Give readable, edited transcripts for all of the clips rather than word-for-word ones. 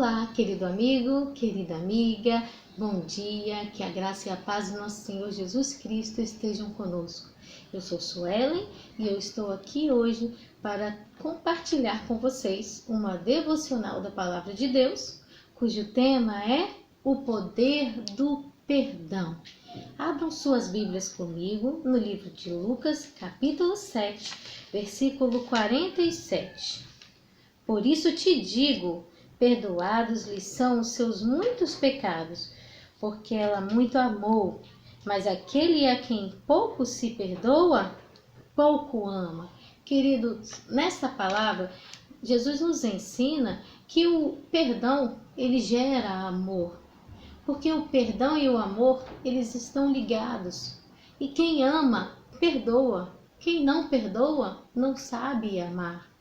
Olá, querido amigo, querida amiga, bom dia, que a graça e a paz do nosso Senhor Jesus Cristo estejam conosco. Eu sou Suelen e eu estou aqui hoje para compartilhar com vocês uma devocional da Palavra de Deus, cujo tema é o poder do perdão. Abram suas Bíblias comigo no livro de Lucas, capítulo 7, versículo 47. Por isso te digo, perdoados lhe são os seus muitos pecados, porque ela muito amou. Mas aquele a quem pouco se perdoa, pouco ama. Queridos, nesta palavra, Jesus nos ensina que o perdão, ele gera amor. Porque o perdão e o amor, eles estão ligados. E quem ama, perdoa. Quem não perdoa, não sabe amar.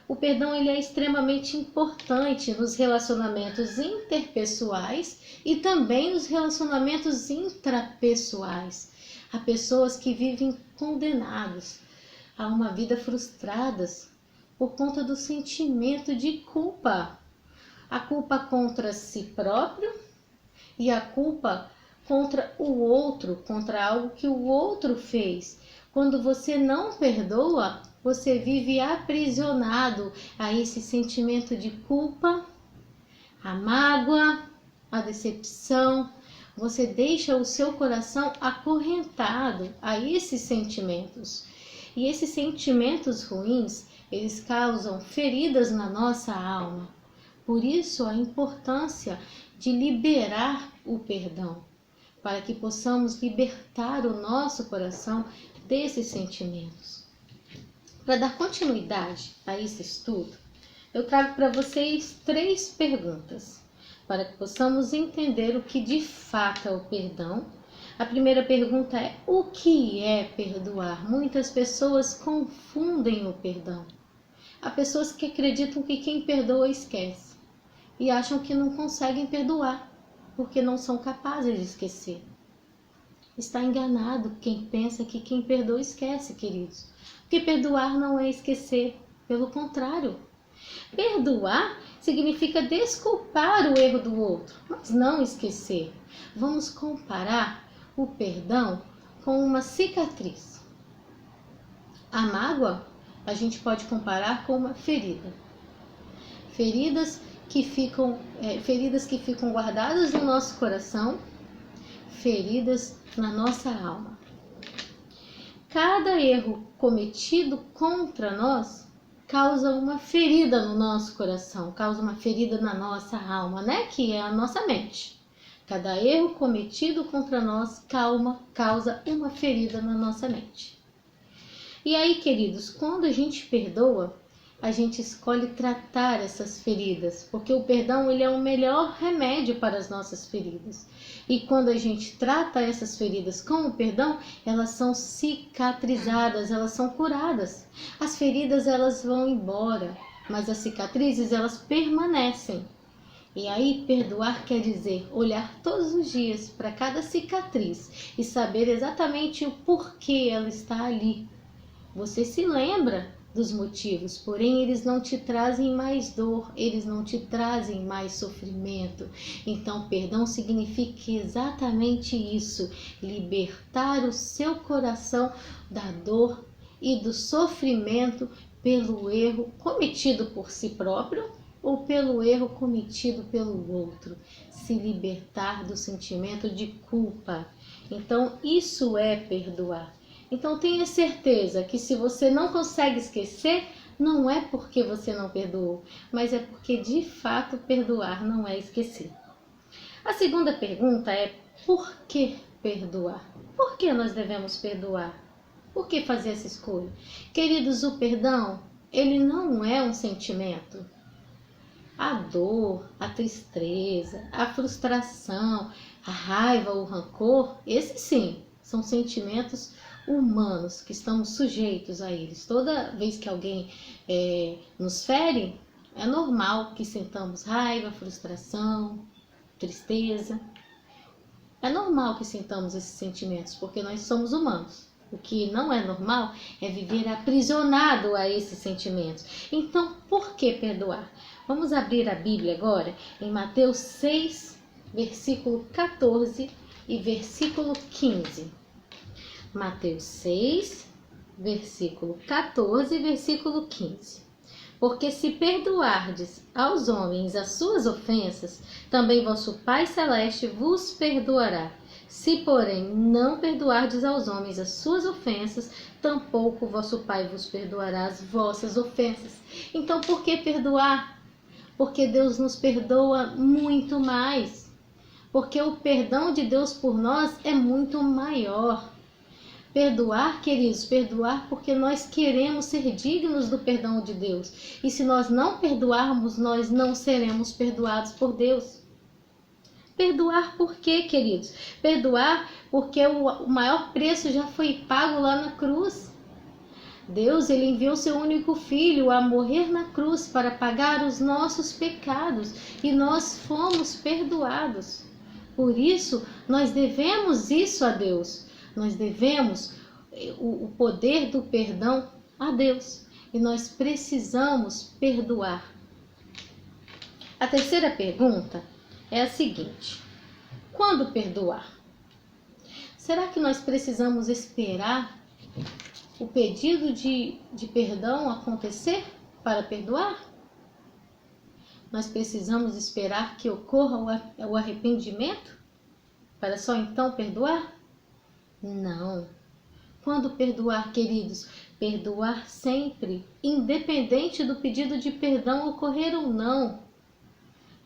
O perdão ele é extremamente importante nos relacionamentos interpessoais e também nos relacionamentos intrapessoais. Há pessoas que vivem condenadas a uma vida frustradas por conta do sentimento de culpa. A culpa contra si próprio e a culpa contra o outro, contra algo que o outro fez. Quando você não perdoa, você vive aprisionado a esse sentimento de culpa, a mágoa, a decepção. Você deixa o seu coração acorrentado a esses sentimentos. E esses sentimentos ruins, eles causam feridas na nossa alma. Por isso a importância de liberar o perdão, para que possamos libertar o nosso coração desses sentimentos. Para dar continuidade a esse estudo, eu trago para vocês 3 perguntas, para que possamos entender o que de fato é o perdão. A primeira pergunta é: o que é perdoar? Muitas pessoas confundem o perdão. Há pessoas que acreditam que quem perdoa esquece e acham que não conseguem perdoar, porque não são capazes de esquecer. Está enganado quem pensa que quem perdoa esquece, queridos. Porque perdoar não é esquecer, pelo contrário. Perdoar significa desculpar o erro do outro, mas não esquecer. Vamos comparar o perdão com uma cicatriz. A mágoa a gente pode comparar com uma ferida. Feridas que ficam guardadas no nosso coração, feridas na nossa alma. Cada erro cometido contra nós causa uma ferida no nosso coração, causa uma ferida na nossa alma, né? Que é a nossa mente. Cada erro cometido contra nós causa uma ferida na nossa mente. E aí, queridos, quando a gente perdoa, a gente escolhe tratar essas feridas, porque o perdão ele é o melhor remédio para as nossas feridas. E quando a gente trata essas feridas com o perdão, elas são cicatrizadas, elas são curadas. As feridas elas vão embora, mas as cicatrizes elas permanecem. E aí perdoar quer dizer olhar todos os dias para cada cicatriz e saber exatamente o porquê ela está ali. Você se lembra dos motivos, porém eles não te trazem mais dor, eles não te trazem mais sofrimento. Então, perdão significa exatamente isso: libertar o seu coração da dor e do sofrimento pelo erro cometido por si próprio ou pelo erro cometido pelo outro. Se libertar do sentimento de culpa. Então, isso é perdoar. Então tenha certeza que se você não consegue esquecer, não é porque você não perdoou, mas é porque de fato perdoar não é esquecer. A segunda pergunta é: por que perdoar? Por que nós devemos perdoar? Por que fazer essa escolha? Queridos, o perdão, ele não é um sentimento. A dor, a tristeza, a frustração, a raiva, o rancor, esses sim, são sentimentos humanos que estamos sujeitos a eles. Toda vez que alguém nos fere, é normal que sintamos raiva, frustração, tristeza. É normal que sintamos esses sentimentos, porque nós somos humanos. O que não é normal é viver aprisionado a esses sentimentos. Então, por que perdoar? Vamos abrir a Bíblia agora em Mateus 6, versículo 14 e versículo 15. Mateus 6, versículo 14 e versículo 15. Porque se perdoardes aos homens as suas ofensas, também vosso Pai Celeste vos perdoará. Se, porém, não perdoardes aos homens as suas ofensas, tampouco vosso Pai vos perdoará as vossas ofensas. Então, por que perdoar? Porque Deus nos perdoa muito mais. Porque o perdão de Deus por nós é muito maior. Perdoar, queridos, perdoar porque nós queremos ser dignos do perdão de Deus. E se nós não perdoarmos, nós não seremos perdoados por Deus. Perdoar por quê, queridos? Perdoar porque o maior preço já foi pago lá na cruz. Deus, ele enviou seu único filho a morrer na cruz para pagar os nossos pecados e nós fomos perdoados. Por isso, nós devemos isso a Deus. Nós devemos o poder do perdão a Deus e nós precisamos perdoar. A terceira pergunta é a seguinte: quando perdoar? Será que nós precisamos esperar o pedido de perdão acontecer para perdoar? Nós precisamos esperar que ocorra o arrependimento para só então perdoar? Não. Quando perdoar, queridos? Perdoar sempre, independente do pedido de perdão ocorrer ou não.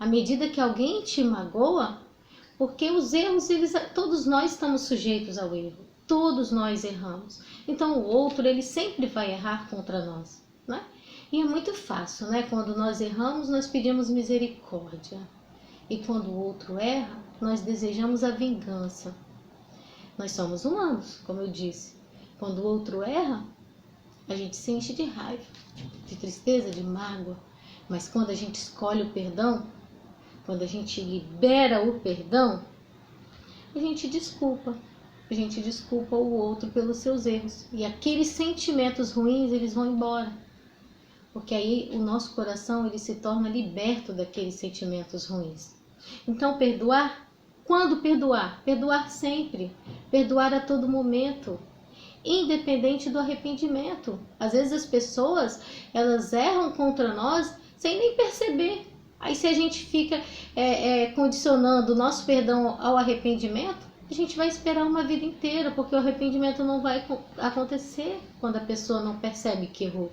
À medida que alguém te magoa, porque os erros, todos nós estamos sujeitos ao erro. Todos nós erramos. Então o outro, ele sempre vai errar contra nós, né? E é muito fácil, né? Quando nós erramos, nós pedimos misericórdia. E quando o outro erra, nós desejamos a vingança. Nós somos humanos, como eu disse. Quando o outro erra, a gente se enche de raiva, de tristeza, de mágoa. Mas quando a gente escolhe o perdão, quando a gente libera o perdão, a gente desculpa. A gente desculpa o outro pelos seus erros. E aqueles sentimentos ruins, eles vão embora. Porque aí o nosso coração, ele se torna liberto daqueles sentimentos ruins. Então, perdoar? Quando perdoar? Perdoar sempre. Perdoar a todo momento. Independente do arrependimento. Às vezes as pessoas, elas erram contra nós sem nem perceber. Aí se a gente fica condicionando o nosso perdão ao arrependimento, a gente vai esperar uma vida inteira, porque o arrependimento não vai acontecer quando a pessoa não percebe que errou.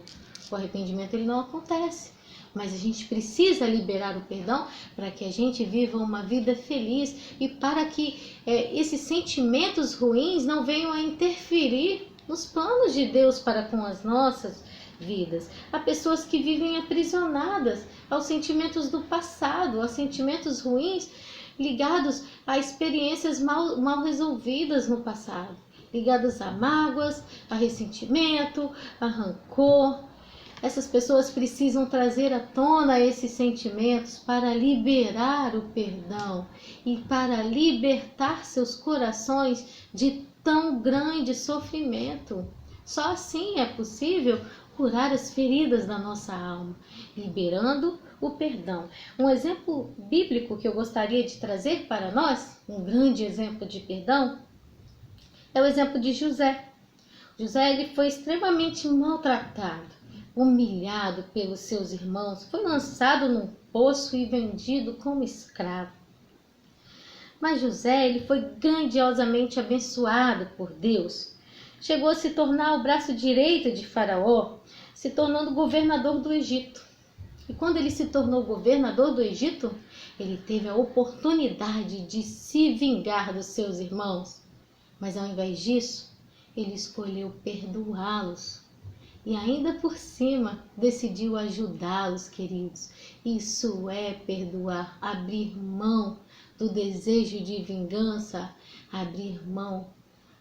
O arrependimento, ele não acontece. Mas a gente precisa liberar o perdão para que a gente viva uma vida feliz e para que esses sentimentos ruins não venham a interferir nos planos de Deus para com as nossas vidas. Há pessoas que vivem aprisionadas aos sentimentos do passado, aos sentimentos ruins ligados a experiências mal resolvidas no passado, ligadas a mágoas, a ressentimento, a rancor. Essas pessoas precisam trazer à tona esses sentimentos para liberar o perdão e para libertar seus corações de tão grande sofrimento. Só assim é possível curar as feridas da nossa alma, liberando o perdão. Um exemplo bíblico que eu gostaria de trazer para nós, um grande exemplo de perdão, é o exemplo de José. José, ele foi extremamente maltratado, humilhado pelos seus irmãos, foi lançado num poço e vendido como escravo. Mas José, ele foi grandiosamente abençoado por Deus. Chegou a se tornar o braço direito de Faraó, se tornando governador do Egito. E quando ele se tornou governador do Egito, ele teve a oportunidade de se vingar dos seus irmãos. Mas ao invés disso, ele escolheu perdoá-los. E ainda por cima, decidiu ajudá-los, queridos. Isso é perdoar, abrir mão do desejo de vingança, abrir mão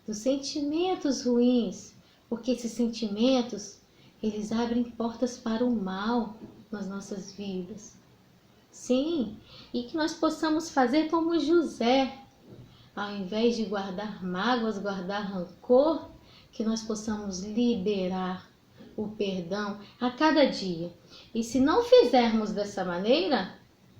dos sentimentos ruins, porque esses sentimentos, eles abrem portas para o mal nas nossas vidas. Sim, e que nós possamos fazer como José, ao invés de guardar mágoas, guardar rancor, que nós possamos liberar o perdão a cada dia. E se não fizermos dessa maneira,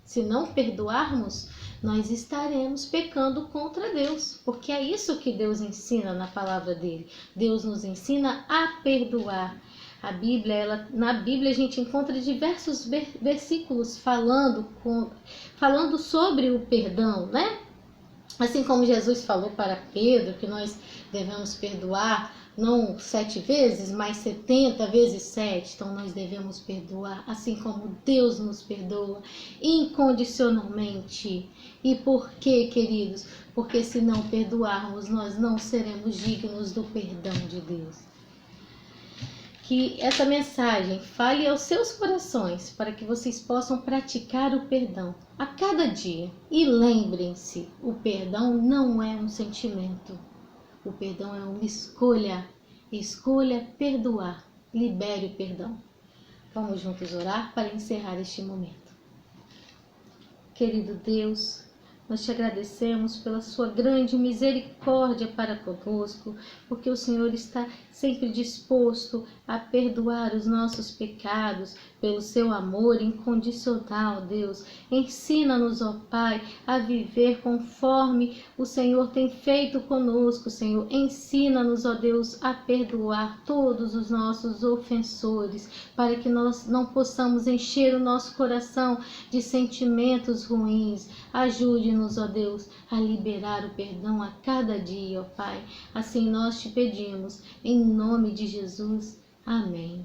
se não perdoarmos, nós estaremos pecando contra Deus, porque é isso que Deus ensina na palavra dele. Deus nos ensina a perdoar. Na Bíblia a gente encontra diversos versículos falando sobre o perdão, né? Assim como Jesus falou para Pedro que nós devemos perdoar não 7 vezes, mas 70 vezes 7. Então nós devemos perdoar, assim como Deus nos perdoa, incondicionalmente. E por quê, queridos? Porque se não perdoarmos, nós não seremos dignos do perdão de Deus. Que essa mensagem fale aos seus corações para que vocês possam praticar o perdão a cada dia. E lembrem-se, o perdão não é um sentimento. O perdão é uma escolha. Escolha perdoar. Libere o perdão. Vamos juntos orar para encerrar este momento. Querido Deus, nós te agradecemos pela sua grande misericórdia para conosco, porque o Senhor está sempre disposto a perdoar os nossos pecados pelo seu amor incondicional, Deus. Ensina-nos, ó Pai, a viver conforme o Senhor tem feito conosco, Senhor. Ensina-nos, ó Deus, a perdoar todos os nossos ofensores, para que nós não possamos encher o nosso coração de sentimentos ruins. Ajude-nos, ó Deus, a liberar o perdão a cada dia, ó Pai. Assim nós te pedimos, em nome de Jesus. Amém.